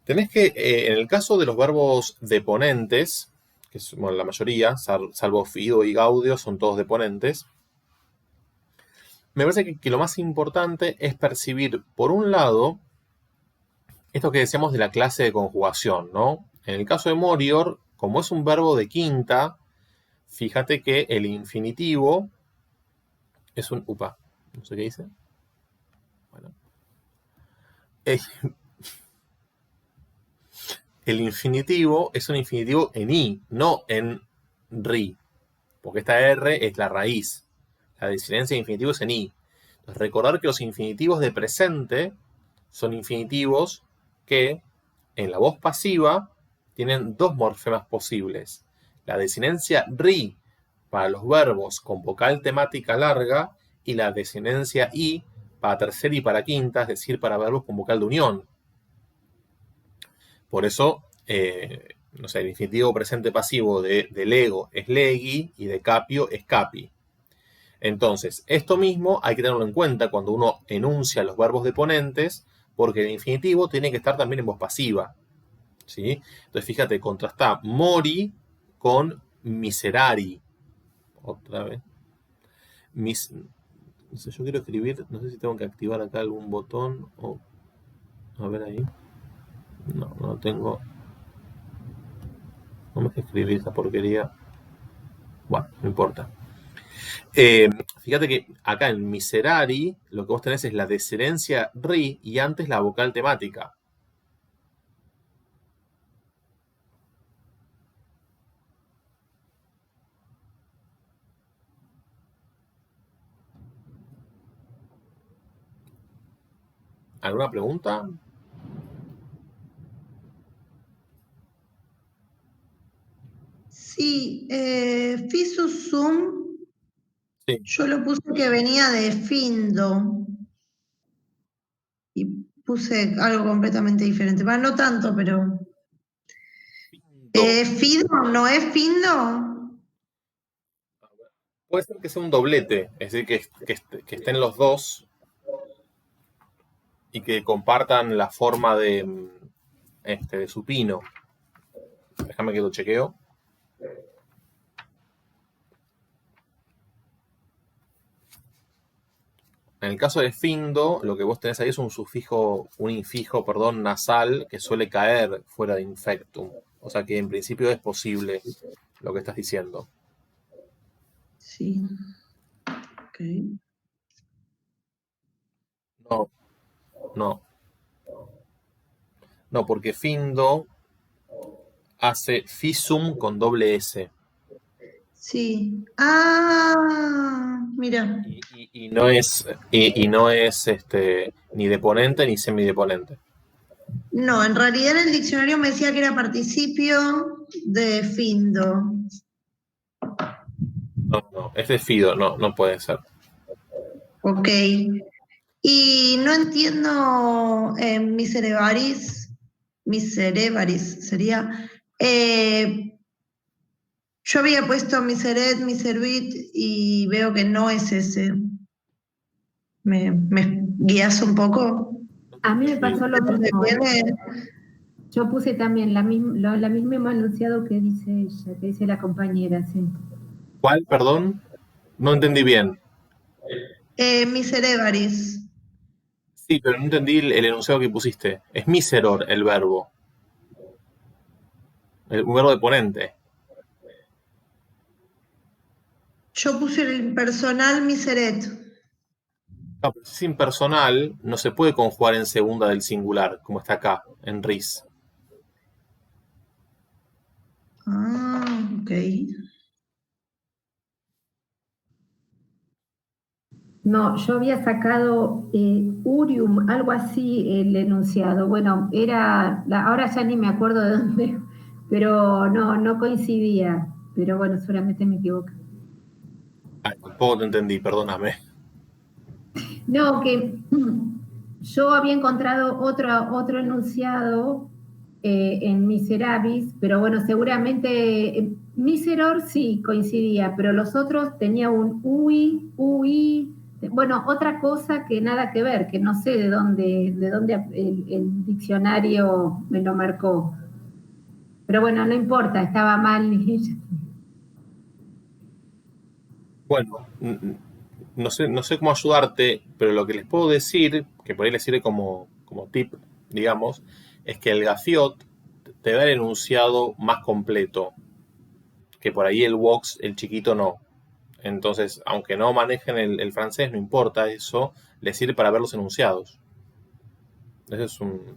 Tenés que, en el caso de los verbos deponentes, que es bueno, la mayoría, salvo Fido y Gaudio, son todos deponentes, me parece que lo más importante es percibir, por un lado, esto que decíamos de la clase de conjugación, ¿no? En el caso de Morior, como es un verbo de quinta, fíjate que el infinitivo es un... Upa, no sé qué dice. Bueno. El infinitivo es un infinitivo en i, no en ri, porque esta r es la raíz. La disidencia de infinitivo es en i. Entonces, recordar que los infinitivos de presente son infinitivos que en la voz pasiva tienen dos morfemas posibles. La desinencia ri para los verbos con vocal temática larga y la desinencia i para tercera y para quinta, es decir, para verbos con vocal de unión. Por eso, no sé, el infinitivo presente pasivo de lego es legi y de capio es capi. Entonces, esto mismo hay que tenerlo en cuenta cuando uno enuncia los verbos deponentes, porque el infinitivo tiene que estar también en voz pasiva. ¿Sí? Entonces, fíjate, contrasta mori con miserari. Otra vez. No sé, yo quiero escribir, no sé si tengo que activar acá algún botón o... A ver ahí. No, no tengo. No me dejes escribir esa porquería. Bueno, no importa. Fíjate que acá en miserari lo que vos tenés es la desinencia ri y antes la vocal temática. ¿Alguna pregunta? Sí, Fisusum, Sí. yo lo puse que venía de Findo y puse algo completamente diferente. Bueno, no tanto, pero... ¿Fido no es Findo? Puede ser que sea un doblete, es decir, que estén los dos y que compartan la forma de supino. Déjame que lo chequeo. En el caso de findo, lo que vos tenés ahí es un infijo, nasal que suele caer fuera de infectum. O sea que en principio es posible lo que estás diciendo. Sí. Ok. No, porque findo hace fisum con doble S. Sí. Ah, mira. Y no es ni deponente ni semideponente. No, en realidad en el diccionario me decía que era participio de findo. No, es de fido, no puede ser. Ok. Y no entiendo miserebaris sería. Yo había puesto miseret, miservit y veo que no es ese. ¿Me guías un poco? A mí me pasó lo ¿De dónde mismo. viene? Yo puse también la misma enunciado que dice ella, que dice la compañera, sí. ¿Cuál, perdón? No entendí bien. Miserebaris. Sí, pero no entendí el enunciado que pusiste. Es miseror el verbo. Un verbo de ponente. Yo puse el personal miseret. No, pero si es impersonal, no se puede conjugar en segunda del singular, como está acá, en RIS. Ah, ok. No, yo había sacado Urium, algo así, el enunciado. Bueno, ahora ya ni me acuerdo de dónde, pero no coincidía. Pero bueno, seguramente me equivoco. Tampoco te entendí, perdóname. No, que yo había encontrado otro enunciado en Miserabis, pero bueno, seguramente Miseror sí coincidía, pero los otros tenía un UI, bueno, otra cosa que nada que ver, que no sé de dónde el diccionario me lo marcó. Pero bueno, no importa, estaba mal. Bueno, no sé cómo ayudarte, pero lo que les puedo decir, que por ahí les sirve como tip, digamos, es que el gafiot te da el enunciado más completo, que por ahí el Vox, el chiquito, no. Entonces, aunque no manejen el francés, no importa eso, les sirve para ver los enunciados. Ese es un...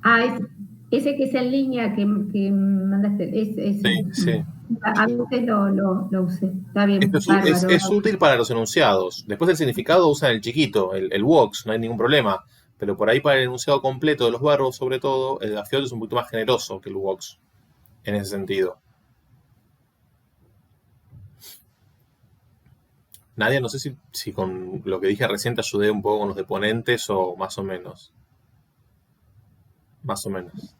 Ese que es en línea que mandaste, ese. Sí. A veces lo usé. Está bien, Esto bárbaro. es útil para los enunciados. Después el significado usan el chiquito, el Vox, no hay ningún problema. Pero por ahí para el enunciado completo de los verbos, sobre todo, el gafiot es un poquito más generoso que el Vox, en ese sentido. Nadia, no sé si con lo que dije recién te ayudé un poco con los deponentes o más o menos. Más o menos.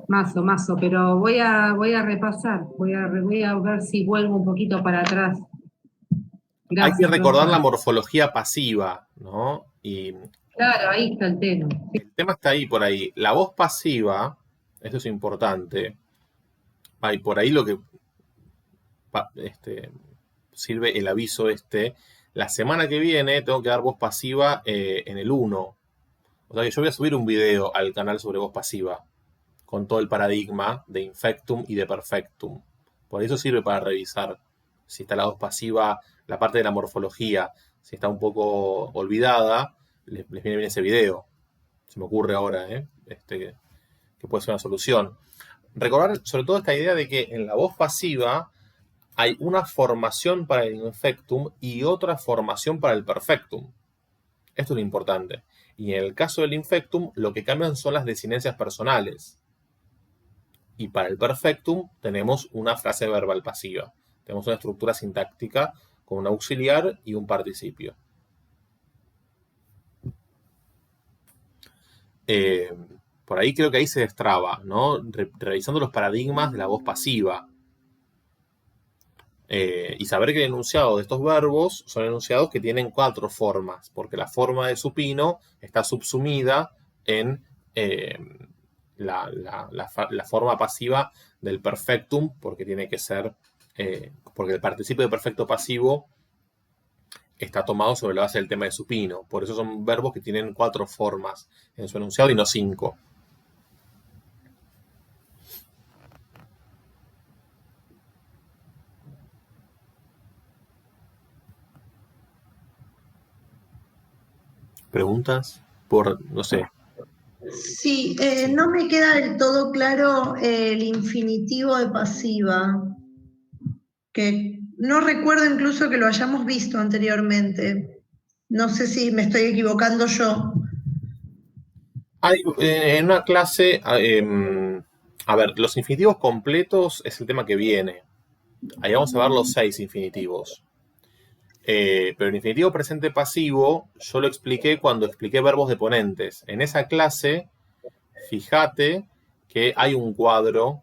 Mazo, pero voy a repasar, voy a ver si vuelvo un poquito para atrás. Hay que Gracias, recordar profe. la morfología pasiva, ¿no? Y Claro, ahí está el tema. el tema está ahí por ahí. La voz pasiva, esto es importante. Hay por ahí lo que sirve el aviso la semana que viene tengo que dar voz pasiva en el 1. O sea que yo voy a subir un video al canal sobre voz pasiva con todo el paradigma de infectum y de perfectum. Por eso sirve para revisar si está la voz pasiva, la parte de la morfología, si está un poco olvidada, les viene bien ese video. Se me ocurre ahora, que puede ser una solución. Recordar sobre todo esta idea de que en la voz pasiva hay una formación para el infectum y otra formación para el perfectum. Esto es lo importante. Y en el caso del infectum, lo que cambian son las desinencias personales. Y para el perfectum tenemos una frase verbal pasiva. Tenemos una estructura sintáctica con un auxiliar y un participio. Por ahí creo que ahí se destraba, ¿no? Revisando los paradigmas de la voz pasiva. Y saber que el enunciado de estos verbos son enunciados que tienen 4 formas, porque la forma de supino está subsumida en la forma pasiva del perfectum, porque tiene que ser, porque el participio de perfecto pasivo está tomado sobre la base del tema de supino. Por eso son verbos que tienen 4 formas en su enunciado y no 5. ¿Preguntas? No sé. Sí, no me queda del todo claro el infinitivo de pasiva, que no recuerdo incluso que lo hayamos visto anteriormente. No sé si me estoy equivocando yo. En una clase, a ver, los infinitivos completos es el tema que viene. Ahí vamos a ver los 6 infinitivos. Pero el infinitivo presente pasivo yo lo expliqué cuando expliqué verbos deponentes. En esa clase, fíjate que hay un cuadro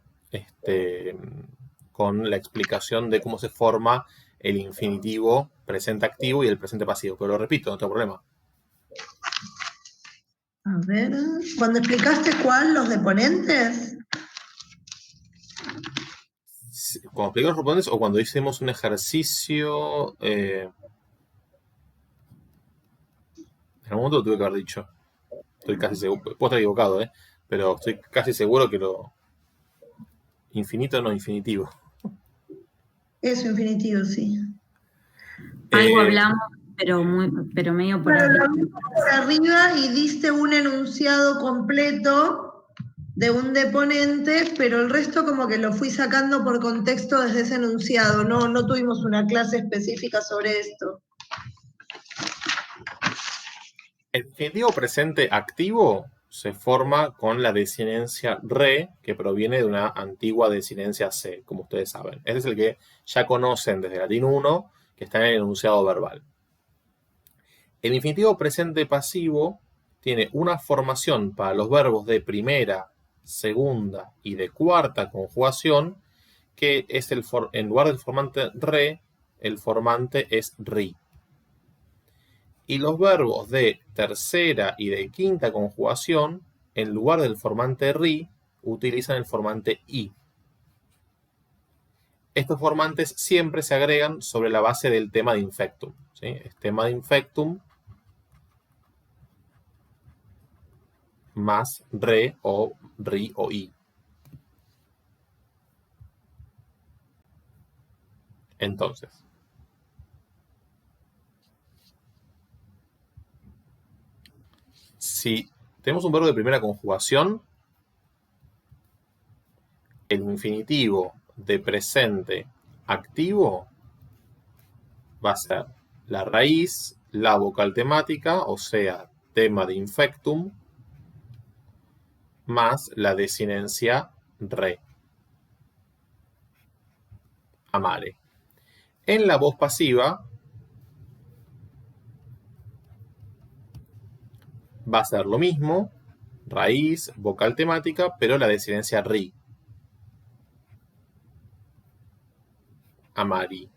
con la explicación de cómo se forma el infinitivo presente activo y el presente pasivo. Pero lo repito, no tengo problema. A ver, cuando explicaste cuál, los deponentes. Cuando expliqué los deponentes o cuando hicimos un ejercicio... en algún momento lo tuve que haber dicho. Estoy casi seguro, puedo estar equivocado, pero estoy casi seguro que lo infinito no infinitivo. Eso, infinitivo, sí. Algo hablamos, pero medio por Claro, arriba. lo hablamos por arriba y diste un enunciado completo de un deponente, pero el resto como que lo fui sacando por contexto desde ese enunciado. No tuvimos una clase específica sobre esto. El infinitivo presente activo se forma con la desinencia re, que proviene de una antigua desinencia se, como ustedes saben. Ese es el que ya conocen desde latín 1, que está en el enunciado verbal. El infinitivo presente pasivo tiene una formación para los verbos de primera, segunda y de cuarta conjugación, que es en lugar del formante re, el formante es ri. Y los verbos de tercera y de quinta conjugación, en lugar del formante ri, utilizan el formante i. Estos formantes siempre se agregan sobre la base del tema de infectum. ¿Sí? Es tema de infectum más re o ri o i. Entonces, si tenemos un verbo de primera conjugación, el infinitivo de presente activo va a ser la raíz, la vocal temática, o sea, tema de infectum, más la desinencia re. Amare. En la voz pasiva va a ser lo mismo, raíz, vocal temática, pero la desinencia ri. Amari.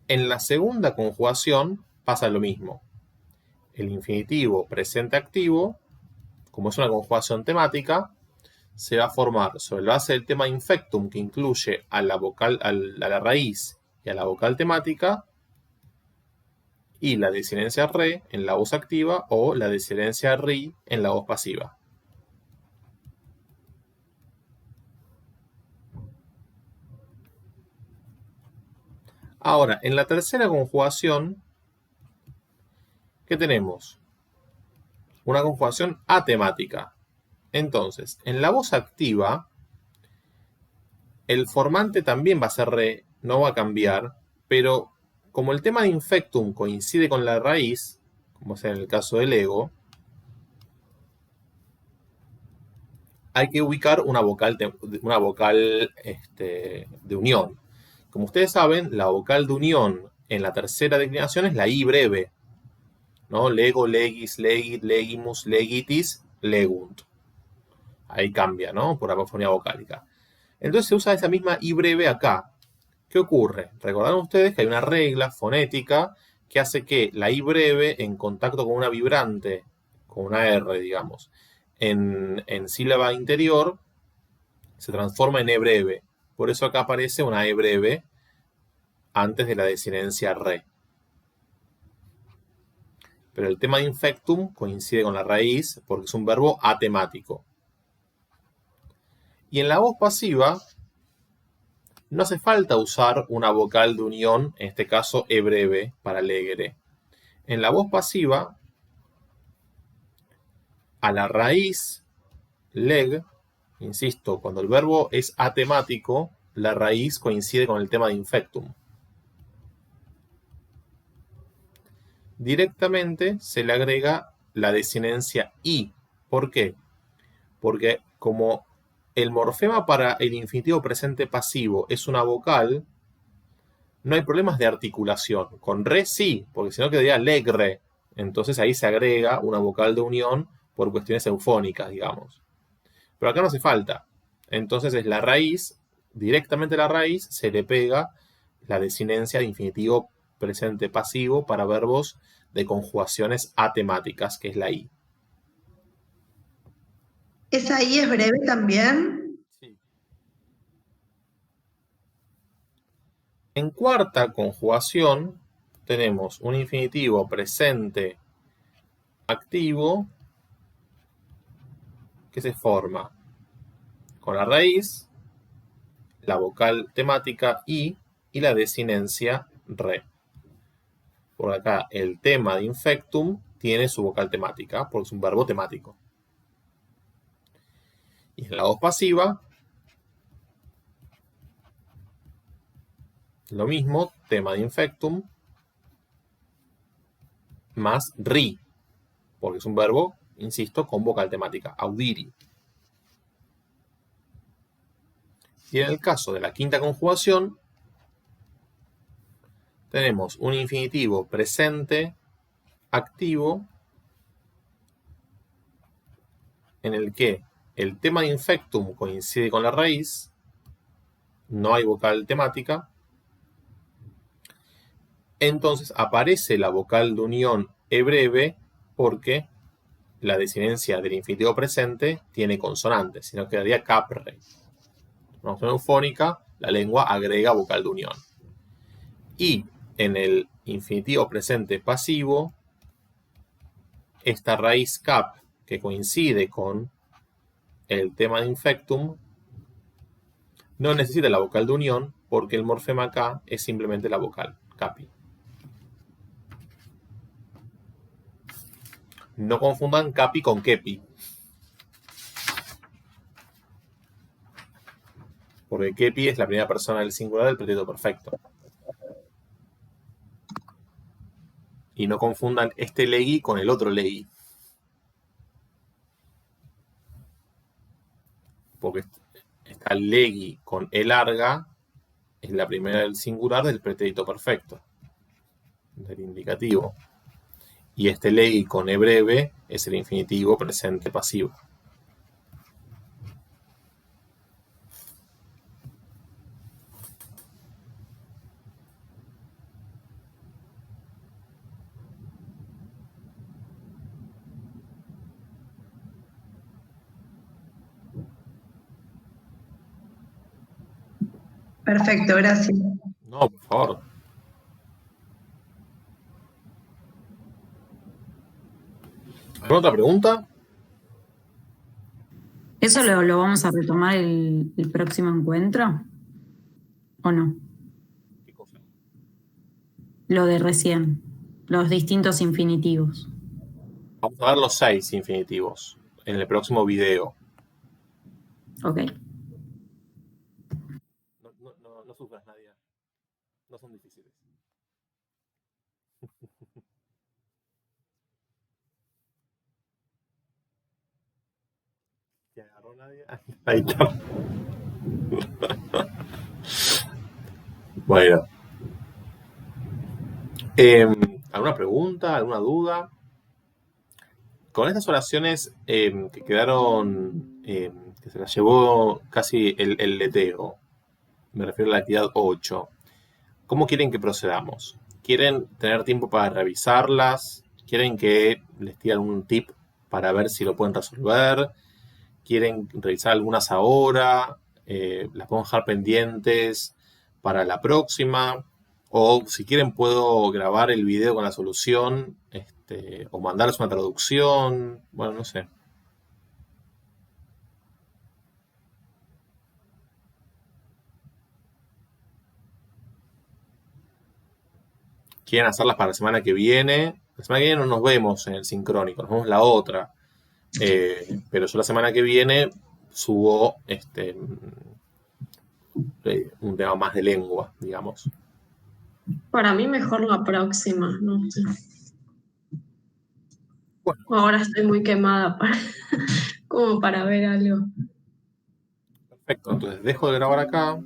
En la segunda conjugación pasa lo mismo. El infinitivo presente activo, como es una conjugación temática, se va a formar sobre la base del tema infectum, que incluye a la raíz y a la vocal temática, y la desinencia re en la voz activa o la desinencia ri en la voz pasiva. Ahora, en la tercera conjugación, ¿qué tenemos? Una conjugación atemática. Entonces, en la voz activa, el formante también va a ser re, no va a cambiar, pero como el tema de infectum coincide con la raíz, como es en el caso del ego, hay que ubicar una vocal de unión. Como ustedes saben, la vocal de unión en la tercera declinación es la I breve, ¿no? Lego, legis, legit, legimus, legitis, legunt. Ahí cambia, ¿no? Por apofonía vocálica. Entonces se usa esa misma I breve acá. ¿Qué ocurre? Recordarán ustedes que hay una regla fonética que hace que la I breve en contacto con una vibrante, con una R, digamos, en sílaba interior, se transforma en E breve. Por eso acá aparece una E breve antes de la desinencia re. Pero el tema de infectum coincide con la raíz porque es un verbo atemático. Y en la voz pasiva no hace falta usar una vocal de unión, en este caso e breve, para legere. En la voz pasiva, a la raíz leg, insisto, cuando el verbo es atemático, la raíz coincide con el tema de infectum. Directamente se le agrega la desinencia i. ¿Por qué? Porque como el morfema para el infinitivo presente pasivo es una vocal, no hay problemas de articulación. Con re sí, porque si no quedaría legre. Entonces ahí se agrega una vocal de unión por cuestiones eufónicas, digamos. Pero acá no hace falta. Entonces es la raíz, directamente a la raíz se le pega la desinencia de infinitivo presente pasivo para verbos de conjugaciones atemáticas, que es la i. ¿Esa I es breve también? Sí. En cuarta conjugación tenemos un infinitivo presente activo que se forma con la raíz, la vocal temática i y la desinencia re. Por acá el tema de infectum tiene su vocal temática porque es un verbo temático. Y en la voz pasiva, lo mismo, tema de infectum más ri, porque es un verbo, insisto, con vocal temática, audiri. Y en el caso de la quinta conjugación, tenemos un infinitivo presente activo en el que el tema de infectum coincide con la raíz, no hay vocal temática, entonces aparece la vocal de unión e breve porque la desinencia del infinitivo presente tiene consonantes, si no quedaría capre. Una opción eufónica, la lengua agrega vocal de unión. Y en el infinitivo presente pasivo, esta raíz cap, que coincide con el tema de infectum, no necesita la vocal de unión porque el morfema acá es simplemente la vocal, capi. No confundan capi con kepi. Porque kepi es la primera persona del singular del pretérito perfecto. Y no confundan este legui con el otro legui. Porque esta legui con e larga es la primera del singular del pretérito perfecto, del indicativo. Y este legui con e breve es el infinitivo presente pasivo. Perfecto, gracias. No, por favor. ¿Alguna otra pregunta? ¿Eso lo vamos a retomar el próximo encuentro? ¿O no? ¿Qué cosa? Lo de recién, los distintos infinitivos. Vamos a ver los 6 infinitivos en el próximo video. Ok. No sufras, Nadia. No son difíciles. ¿Te agarró Nadia? Ahí está. Bueno. ¿Alguna pregunta? ¿Alguna duda? Con estas oraciones que quedaron, que se las llevó casi el leteo, me refiero a la actividad 8, ¿cómo quieren que procedamos? ¿Quieren tener tiempo para revisarlas? ¿Quieren que les tire algún tip para ver si lo pueden resolver? ¿Quieren revisar algunas ahora? ¿Las podemos dejar pendientes para la próxima? O si quieren puedo grabar el video con la solución, o mandarles una traducción, bueno, no sé. Quieren hacerlas para la semana que viene. La semana que viene no nos vemos en el sincrónico, nos vemos la otra. Pero yo la semana que viene subo un tema más de lengua, digamos. Para mí mejor la próxima, no sé. Bueno. Ahora estoy muy quemada como para ver algo. Perfecto, entonces dejo de grabar acá.